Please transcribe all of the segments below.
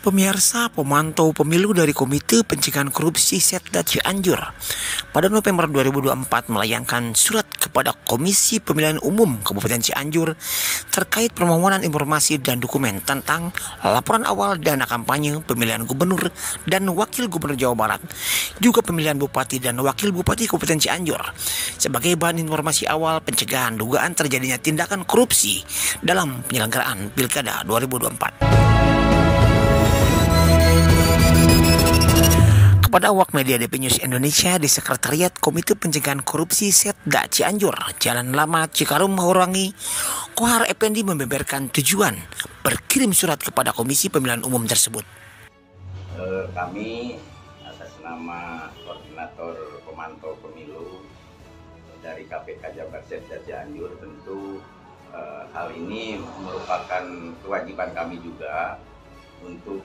Pemirsa pemantau pemilu dari Komite Pencegahan Korupsi Setda Cianjur pada November 2024 melayangkan surat kepada Komisi Pemilihan Umum Kabupaten Cianjur terkait permohonan informasi dan dokumen tentang laporan awal dana kampanye pemilihan gubernur dan wakil gubernur Jawa Barat, juga pemilihan bupati dan wakil bupati Kabupaten Cianjur sebagai bahan informasi awal pencegahan dugaan terjadinya tindakan korupsi dalam penyelenggaraan Pilkada 2024. Kepada awak media DP News Indonesia di Sekretariat Komite Pencegahan Korupsi Setda Cianjur, Jalan Lama Cikarum, Mahurangi, Kohar Effendi membeberkan tujuan berkirim surat kepada Komisi Pemilihan Umum tersebut. Kami atas nama Koordinator Pemantau Pemilu dari KPK Jabar Setda Cianjur, tentu hal ini merupakan kewajiban kami juga untuk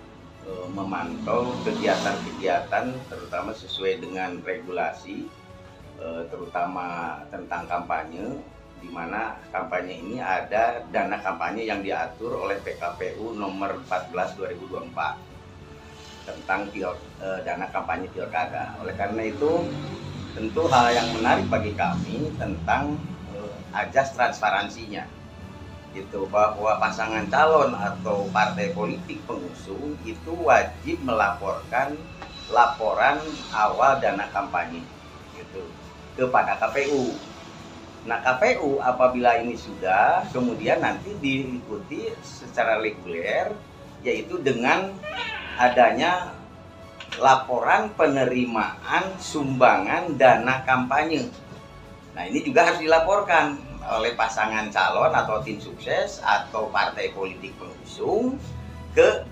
memantau kegiatan-kegiatan terutama sesuai dengan regulasi, terutama tentang kampanye, di mana kampanye ini ada dana kampanye yang diatur oleh PKPU nomor 14 2024 tentang dana kampanye pilkada. Oleh karena itu tentu hal yang menarik bagi kami tentang ajas transparansinya, gitu, bahwa pasangan calon atau partai politik pengusung itu wajib melaporkan laporan awal dana kampanye gitu kepada KPU. Nah, KPU apabila ini sudah, kemudian nanti diikuti secara reguler, yaitu dengan adanya laporan penerimaan sumbangan dana kampanye. Nah, ini juga harus dilaporkan oleh pasangan calon atau tim sukses atau partai politik pengusung ke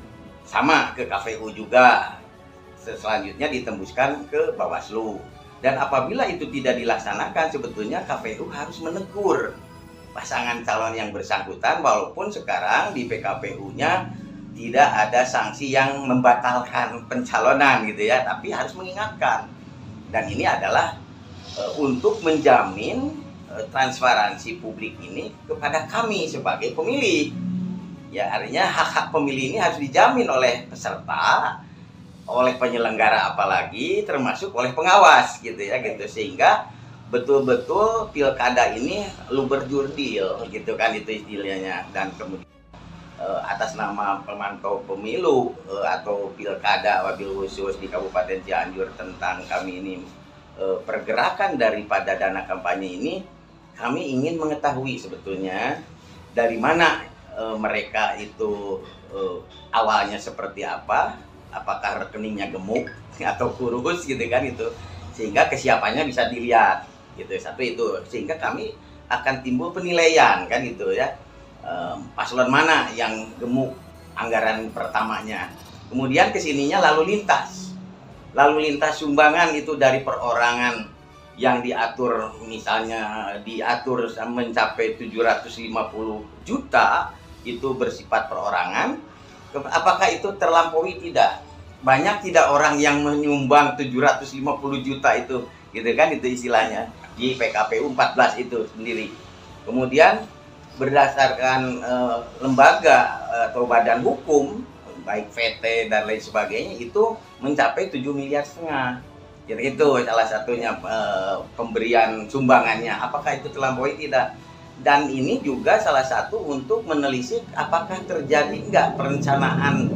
KPU juga. Selanjutnya ditembuskan ke Bawaslu. Dan apabila itu tidak dilaksanakan, sebetulnya KPU harus menegur pasangan calon yang bersangkutan, walaupun sekarang di PKPU-nya tidak ada sanksi yang membatalkan pencalonan gitu ya, tapi harus mengingatkan. Dan ini adalah untuk menjamin transparansi publik ini kepada kami sebagai pemilih. Ya, artinya hak-hak pemilih ini harus dijamin oleh peserta, oleh penyelenggara apalagi, termasuk oleh pengawas gitu ya, gitu, sehingga betul-betul pilkada ini luber-jurdil gitu kan, itu istilahnya. Dan kemudian atas nama pemantau pemilu atau pilkada wabil khusus di Kabupaten Cianjur tentang kami ini, pergerakan daripada dana kampanye ini, kami ingin mengetahui sebetulnya dari mana mereka itu awalnya seperti apa, apakah rekeningnya gemuk atau kurus gitu kan, itu sehingga kesiapannya bisa dilihat gitu. Satu itu, sehingga kami akan timbul penilaian kan gitu ya, paslon mana yang gemuk anggaran pertamanya, kemudian kesininya lalu lintas sumbangan itu dari perorangan yang diatur, misalnya diatur mencapai 750 juta, itu bersifat perorangan. Apakah itu terlampaui? Tidak. Banyak tidak orang yang menyumbang 750 juta itu, gitu kan, itu istilahnya di PKPU 14 itu sendiri. Kemudian berdasarkan lembaga atau badan hukum, baik VT dan lain sebagainya, itu mencapai 7,5 miliar. Jadi itu salah satunya pemberian sumbangannya. Apakah itu terlampaui? Tidak. Dan ini juga salah satu untuk menelisik apakah terjadi enggak perencanaan,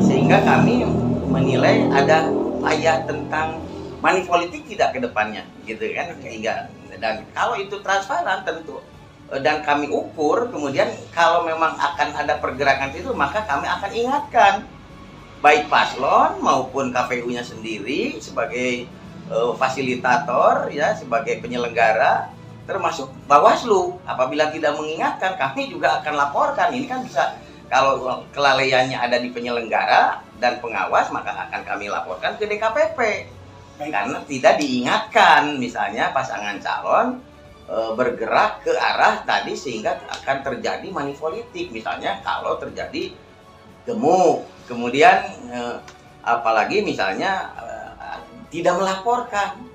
sehingga kami menilai ada upaya tentang money politik tidak ke depannya, gitu kan. Sehingga, dan kalau itu transparan tentu, dan kami ukur, kemudian kalau memang akan ada pergerakan itu, maka kami akan ingatkan baik paslon maupun KPU-nya sendiri sebagai fasilitator ya, sebagai penyelenggara, termasuk Bawaslu. Apabila tidak mengingatkan, kami juga akan laporkan. Ini kan bisa, kalau kelalaiannya ada di penyelenggara dan pengawas, maka akan kami laporkan ke DKPP. Karena tidak diingatkan, misalnya pasangan calon bergerak ke arah tadi, sehingga akan terjadi money politik. Misalnya kalau terjadi gemuk, kemudian apalagi misalnya tidak melaporkan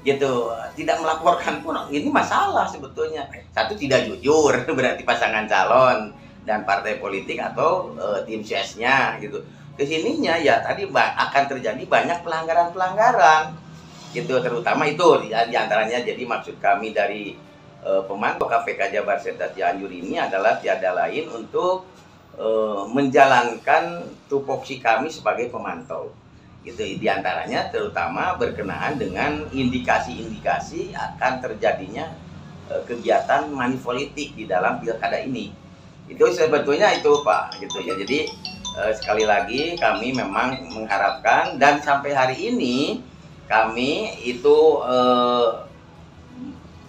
gitu, tidak melaporkan pun ini masalah sebetulnya. Satu, tidak jujur berarti pasangan calon, dan partai politik atau tim sesnya gitu. Kesininya ya tadi akan terjadi banyak pelanggaran-pelanggaran gitu, terutama itu diantaranya. Jadi maksud kami dari pemantau KPK Jabar Setda Cianjur ini adalah tiada lain untuk menjalankan tupoksi kami sebagai pemantau gitu, diantaranya terutama berkenaan dengan indikasi-indikasi akan terjadinya kegiatan manipolitik di dalam pilkada ini. Itu sebetulnya itu Pak gitu ya. Jadi sekali lagi kami memang mengharapkan, dan sampai hari ini kami itu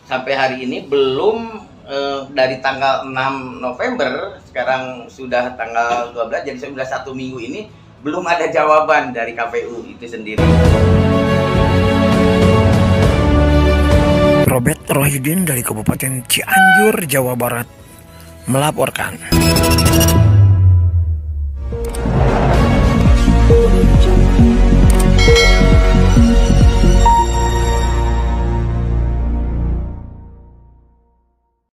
sampai hari ini belum dari tanggal 6 November sekarang sudah tanggal 12, jadi sudah 1 minggu ini belum ada jawaban dari KPU itu sendiri. Robert Rohidin dari Kabupaten Cianjur, Jawa Barat melaporkan.